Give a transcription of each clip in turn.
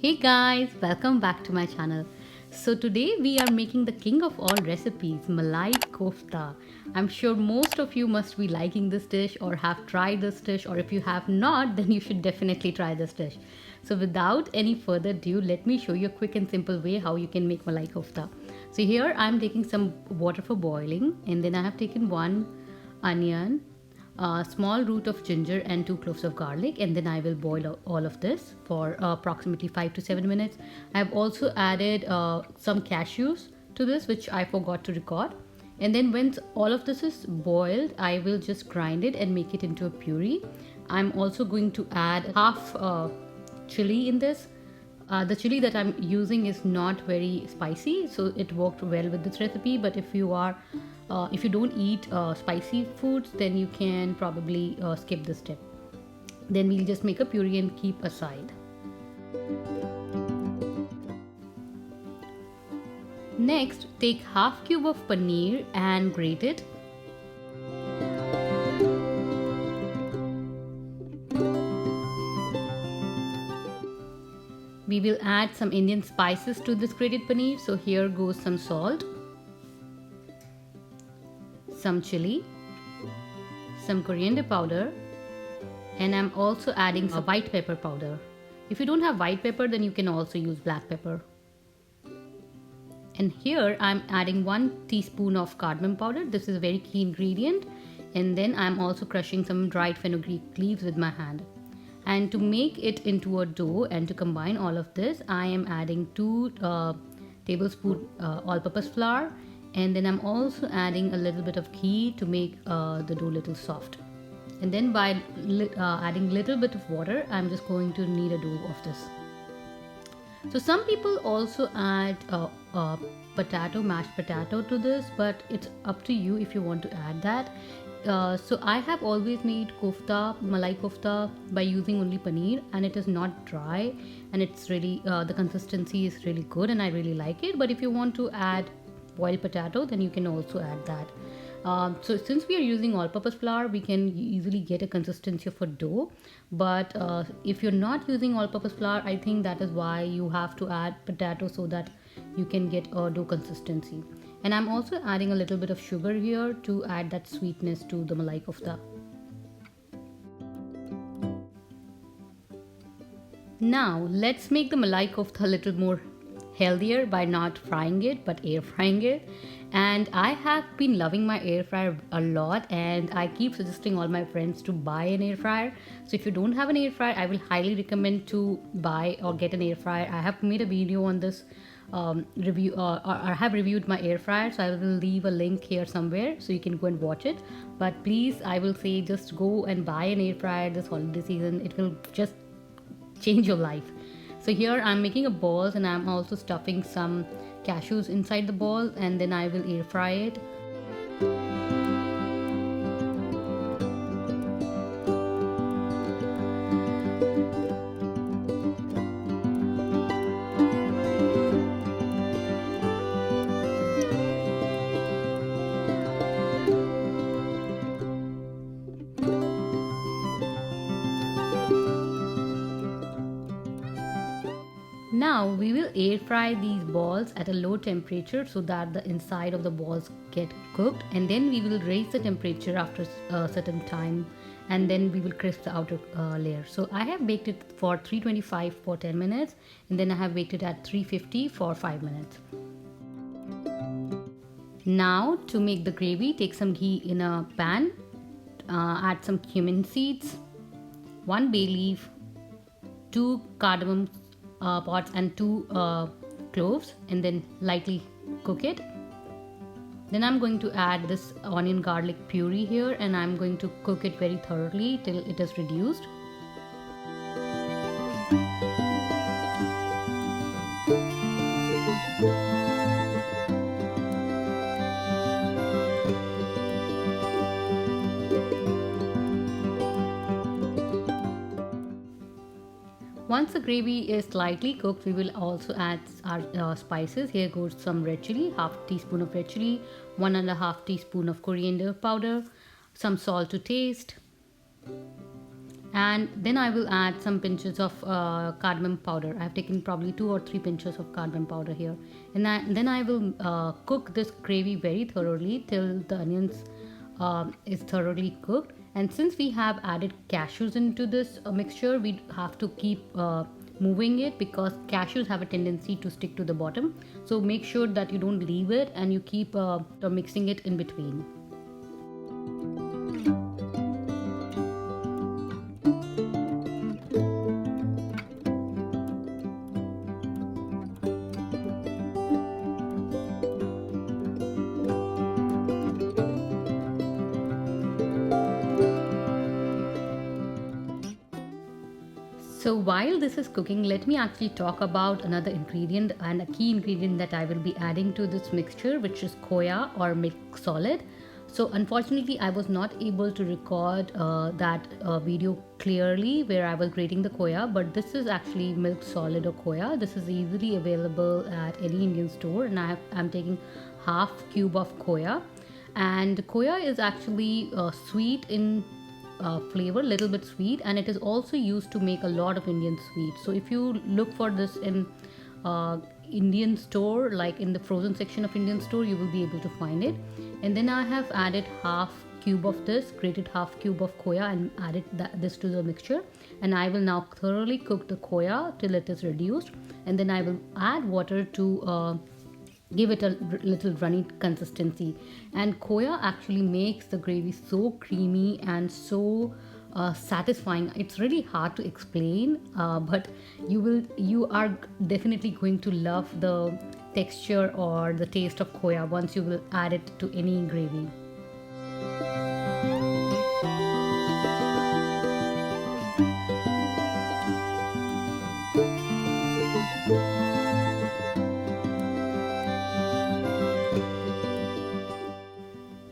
Hey guys, welcome back to my channel. So today we are making the king of all recipes, Malai Kofta. I'm sure most of you must be liking this dish or have tried this dish, or if you have not, then you should definitely try this dish. So without any further ado, let me show you a quick and simple way how you can make Malai Kofta. So here I'm taking some water for boiling, and then I have taken one onion, a small root of ginger and 2 cloves of garlic, and then I will boil all of this for approximately 5 to 7 minutes. I have also added some cashews to this, which I forgot to record. And then once all of this is boiled, I will just grind it and make it into a puree. I'm also going to add half chili in this. The chili that I'm using is not very spicy, so it worked well with this recipe. But if you don't eat spicy foods, then you can probably skip this step. Then we'll just make a puree and keep aside. Next, take half cube of paneer and grate it. We will add some Indian spices to this grated paneer. So here goes some salt, some chili, some coriander powder, and I'm also adding a white pepper powder. If you don't have white pepper, then you can also use black pepper. And here I'm adding 1 teaspoon of cardamom powder. This is a very key ingredient. And then I'm also crushing some dried fenugreek leaves with my hand. And to make it into a dough and to combine all of this, I am adding 2 tablespoons all-purpose flour, and then I'm also adding a little bit of ghee to make the dough little soft. And then by adding little bit of water, I'm just going to knead a dough of this. So some people also add mashed potato to this, but it's up to you if you want to add that. So I have always made malai kofta by using only paneer, and it is not dry, and it's really the consistency is really good, and I really like it. But if you want to add boiled potato, then you can also add that. So since we are using all-purpose flour, we can easily get a consistency of a dough. But if you're not using all-purpose flour, I think that is why you have to add potato so that you can get a dough consistency. And I'm also adding a little bit of sugar here to add that sweetness to the malai kofta. Now let's make the malai kofta a little more healthier by not frying it but air frying it. And I have been loving my air fryer a lot, and I keep suggesting all my friends to buy an air fryer. So if you don't have an air fryer, I will highly recommend to buy or get an air fryer. I have made a video on this review, or I have reviewed my air fryer, so I will leave a link here somewhere so you can go and watch it. But please, I will say, just go and buy an air fryer this holiday season. It will just change your life. So here I'm making a balls, and I'm also stuffing some cashews inside the ball, and then I will air fry it. Now we will air fry these balls at a low temperature so that the inside of the balls get cooked, and then we will raise the temperature after a certain time, and then we will crisp the outer layer. So I have baked it for 325 for 10 minutes, and then I have baked it at 350 for 5 minutes. Now to make the gravy, take some ghee in a pan, add some cumin seeds, 1 bay leaf, 2 cardamom pods and 2 cloves, and then lightly cook it. Then I'm going to add this onion garlic puree here, and I'm going to cook it very thoroughly till it is reduced. Once the gravy is slightly cooked, we will also add our spices. Here goes some red chili, half teaspoon of red chili, 1.5 teaspoon of coriander powder, some salt to taste, And then I will add some pinches of cardamom powder. I've taken probably 2 or 3 pinches of cardamom powder here. And then I will cook this gravy very thoroughly till the onions is thoroughly cooked. And since we have added cashews into this mixture, we have to keep moving it because cashews have a tendency to stick to the bottom. So make sure that you don't leave it and you keep mixing it in between. So while this is cooking, let me actually talk about another ingredient and a key ingredient that I will be adding to this mixture, which is khoya or milk solid. So unfortunately, I was not able to record that video clearly where I was grating the khoya, but this is actually milk solid or khoya. This is easily available at any Indian store, and I'm taking half cube of khoya. And khoya is actually sweet in flavor, little bit sweet, and it is also used to make a lot of Indian sweets. So if you look for this in Indian store, like in the frozen section of Indian store, you will be able to find it. And then I have added half cube of this, grated half cube of khoya, and added this to the mixture. And I will now thoroughly cook the khoya till it is reduced, and then I will add water to give it a little runny consistency. And khoya actually makes the gravy so creamy and so satisfying. It's really hard to explain, but you are definitely going to love the texture or the taste of khoya once you will add it to any gravy.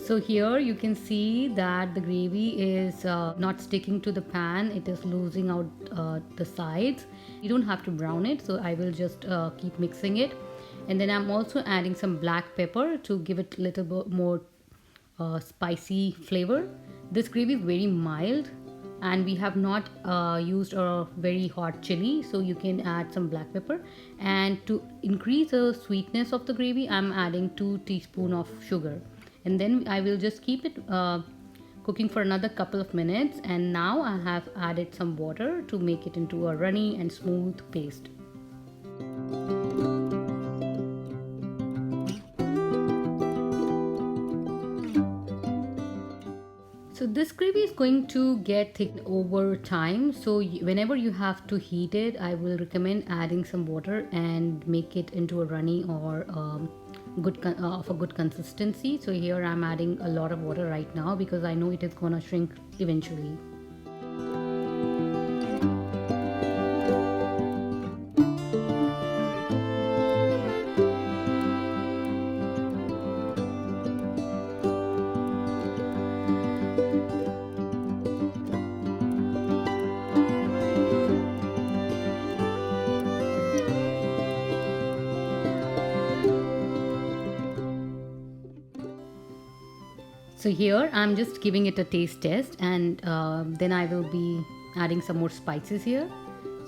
So here you can see that the gravy is not sticking to the pan, it is losing out the sides. You don't have to brown it, so I will just keep mixing it. And then I'm also adding some black pepper to give it a little bit more spicy flavor. This gravy is very mild, and we have not used a very hot chili, so you can add some black pepper. And to increase the sweetness of the gravy, I'm adding 2 teaspoons of sugar. And then I will just keep it cooking for another couple of minutes. And now I have added some water to make it into a runny and smooth paste. So this gravy is going to get thick over time. So whenever you have to heat it, I will recommend adding some water and make it into a runny or of a good consistency. So here I'm adding a lot of water right now because I know it is gonna shrink eventually. So here I'm just giving it a taste test, and then I will be adding some more spices here.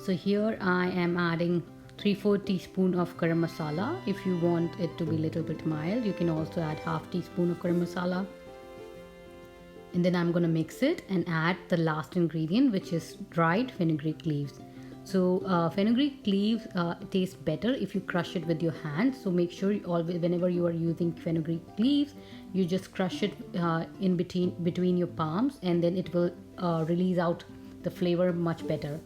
So here I am adding 3/4 teaspoon of garam masala. If you want it to be a little bit mild, you can also add half teaspoon of garam masala. And then I'm going to mix it and add the last ingredient, which is dried fenugreek leaves. So fenugreek leaves taste better if you crush it with your hands. So make sure always, whenever you are using fenugreek leaves, you just crush it in between your palms, and then it will release out the flavor much better.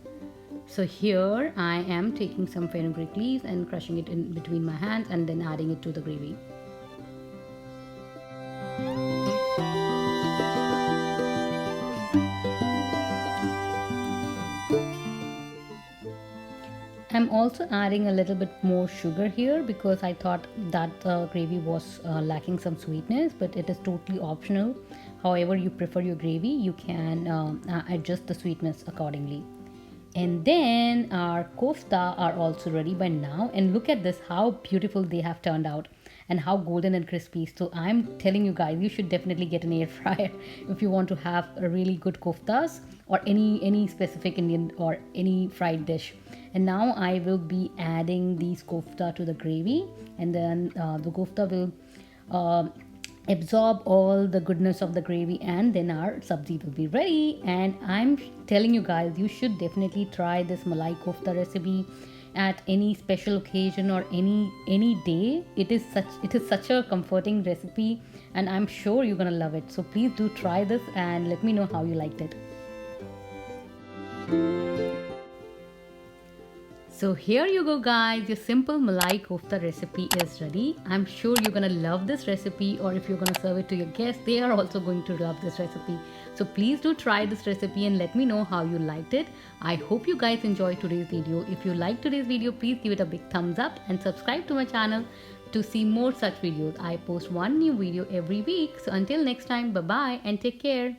So here I am taking some fenugreek leaves and crushing it in between my hands and then adding it to the gravy. I'm also adding a little bit more sugar here because I thought that the gravy was lacking some sweetness, but it is totally optional. However you prefer your gravy, you can adjust the sweetness accordingly. And then our kofta are also ready by now, and look at this, how beautiful they have turned out. and how golden and crispy. So I'm telling you guys, you should definitely get an air fryer if you want to have a really good koftas or any specific Indian or any fried dish. And now I will be adding these kofta to the gravy, and then the kofta will absorb all the goodness of the gravy, and then our sabzi will be ready. And I'm telling you guys, you should definitely try this malai kofta recipe at any special occasion or any day. It is such a comforting recipe, and I'm sure you're gonna love it. So please do try this and let me know how you liked it. So here you go guys, your simple malai kofta recipe is ready. I'm sure you're gonna love this recipe, or if you're gonna serve it to your guests, they are also going to love this recipe. So please do try this recipe and let me know how you liked it. I hope you guys enjoyed today's video. If you liked today's video, please give it a big thumbs up and subscribe to my channel to see more such videos. I post one new video every week. So until next time, bye bye and take care.